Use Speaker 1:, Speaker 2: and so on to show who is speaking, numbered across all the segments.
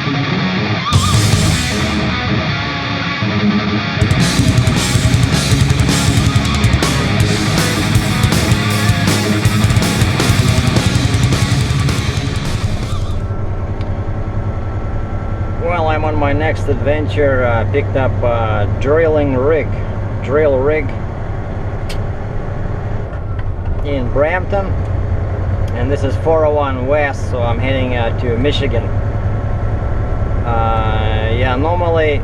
Speaker 1: Well, I'm on my next adventure. Picked up a drill rig in Brampton, and this is 401 West, so I'm heading to Michigan. Yeah, normally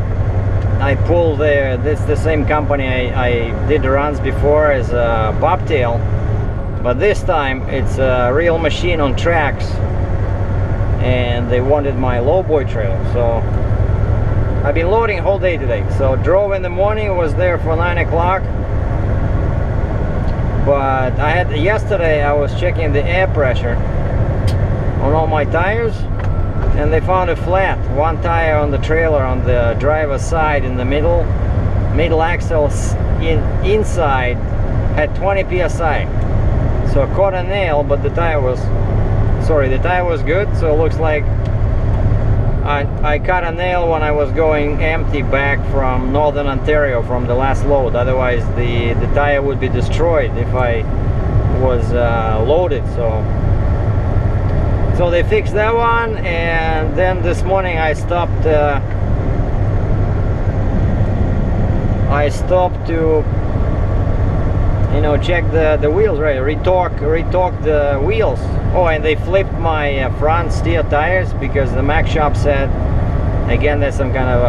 Speaker 1: I pull this the same company I did runs before as Bobtail, but this time it's a real machine on tracks, and they wanted my lowboy trailer, so I've been loading whole day today. So drove in the morning, was there for 9 o'clock, but yesterday I was checking the air pressure on all my tires, and they found a flat. One tire on the trailer on the driver's side in the middle axle inside had 20 psi. So I caught a nail, but the tire was good, so it looks like I caught a nail when I was going empty back from Northern Ontario from the last load. Otherwise the tire would be destroyed if I was loaded. So they fixed that one, and then this morning I stopped to check the wheels, right? Retorque the wheels. Oh, and they flipped my front steer tires because the Mac shop said, again, there's some kind of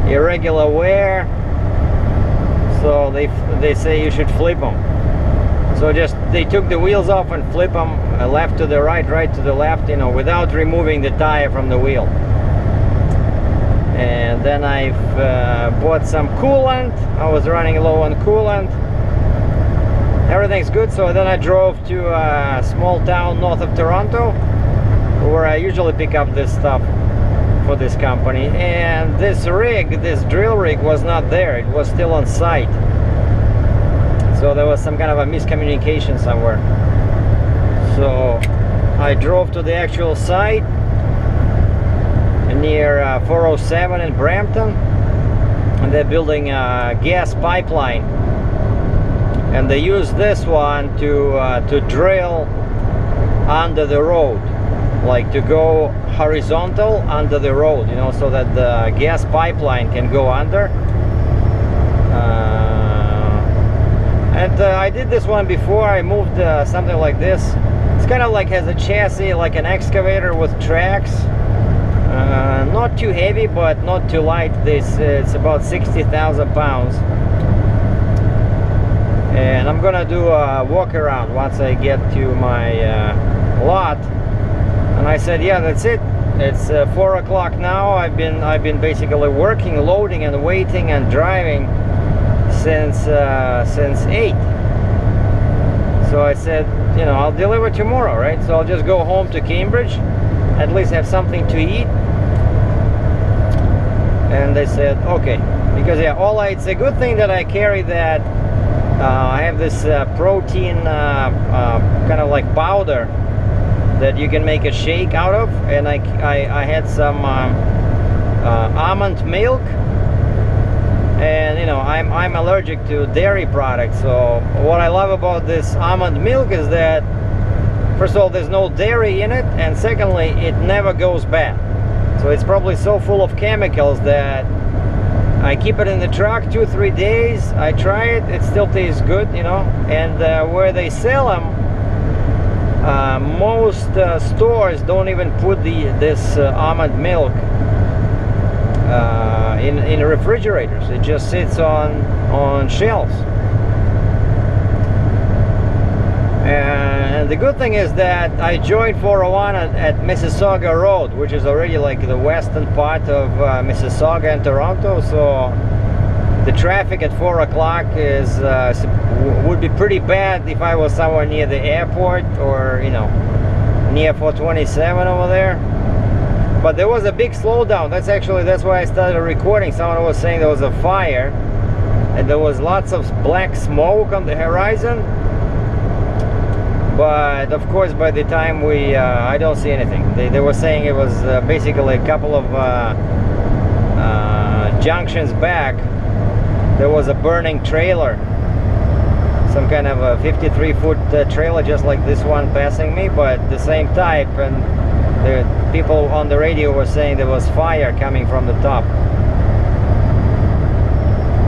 Speaker 1: irregular wear. So they say you should flip them. So they took the wheels off and flip them left to the right, right to the left, without removing the tire from the wheel. And then I've bought some coolant. I was running low on coolant. Everything's good. So then I drove to a small town north of Toronto, where I usually pick up this stuff for this company. And this drill rig was not there. It was still on site. So there was some kind of a miscommunication somewhere. So I drove to the actual site near 407 in Brampton, and they're building a gas pipeline, and they use this one to drill under the road, like to go horizontal under the road, so that the gas pipeline can go under. And I did this one before. I moved something like this. It's kind of like has a chassis like an excavator with tracks. Not too heavy, but not too light. It's about 60,000 pounds. And I'm gonna do a walk around once I get to my lot. And I said, yeah, that's it. It's 4 o'clock now. I've been basically working, loading, and waiting and driving since 8. So I said, I'll deliver tomorrow, right? So I'll just go home to Cambridge, at least have something to eat. And they said, okay, because it's a good thing that I carry that. I have this protein kind of like powder that you can make a shake out of, and I had some almond milk. And I'm allergic to dairy products, so what I love about this almond milk is that, first of all, there's no dairy in it, and secondly, it never goes bad. So it's probably so full of chemicals that I keep it in the truck 2-3 days. I try it, it still tastes good, and where they sell them, most stores don't even put this almond milk in refrigerators. It just sits on shelves. And the good thing is that I joined 401 at Mississauga Road, which is already like the western part of Mississauga and Toronto. So the traffic at 4 o'clock would be pretty bad if I was somewhere near the airport or near 427 over there. But there was a big slowdown. That's why I started recording. Someone was saying there was a fire and there was lots of black smoke on the horizon. but of course by the time we I don't see anything. They were saying it was basically a couple of junctions back there was a burning trailer, some kind of a 53-foot trailer just like this one passing me, but the same type, and the people on the radio were saying there was fire coming from the top.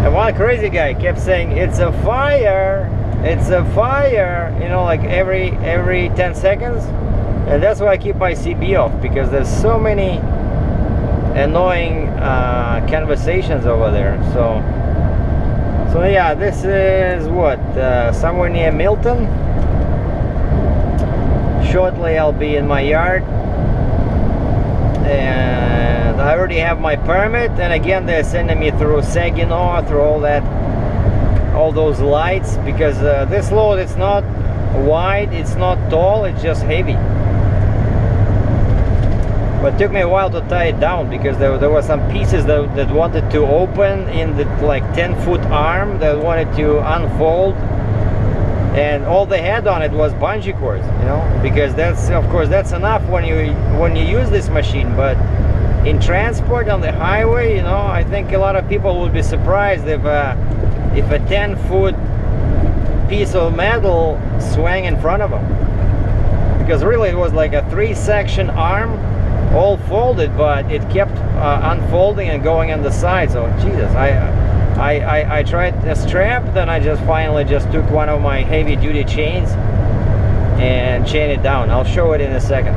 Speaker 1: And one crazy guy kept saying, "It's a fire, it's a fire," you know, like every 10 seconds. And that's why I keep my CB off, because there's so many annoying conversations over there. So yeah, this is what, somewhere near Milton. Shortly I'll be in my yard, and I already have my permit, and again they're sending me through Saginaw, through all those lights, because this load, it's not wide, it's not tall, it's just heavy. But it took me a while to tie it down, because there were some pieces that wanted to open in the like 10-foot arm that wanted to unfold, and all they had on it was bungee cords, you know, because that's, of course, that's enough when you use this machine. But in transport on the highway, you know, I think a lot of people would be surprised if a 10-foot piece of metal swung in front of them, because really it was like a 3-section arm, all folded, but it kept unfolding and going on the side. So Jesus, I tried a strap, then I just finally just took one of my heavy duty chains and chained it down. I'll show it in a second.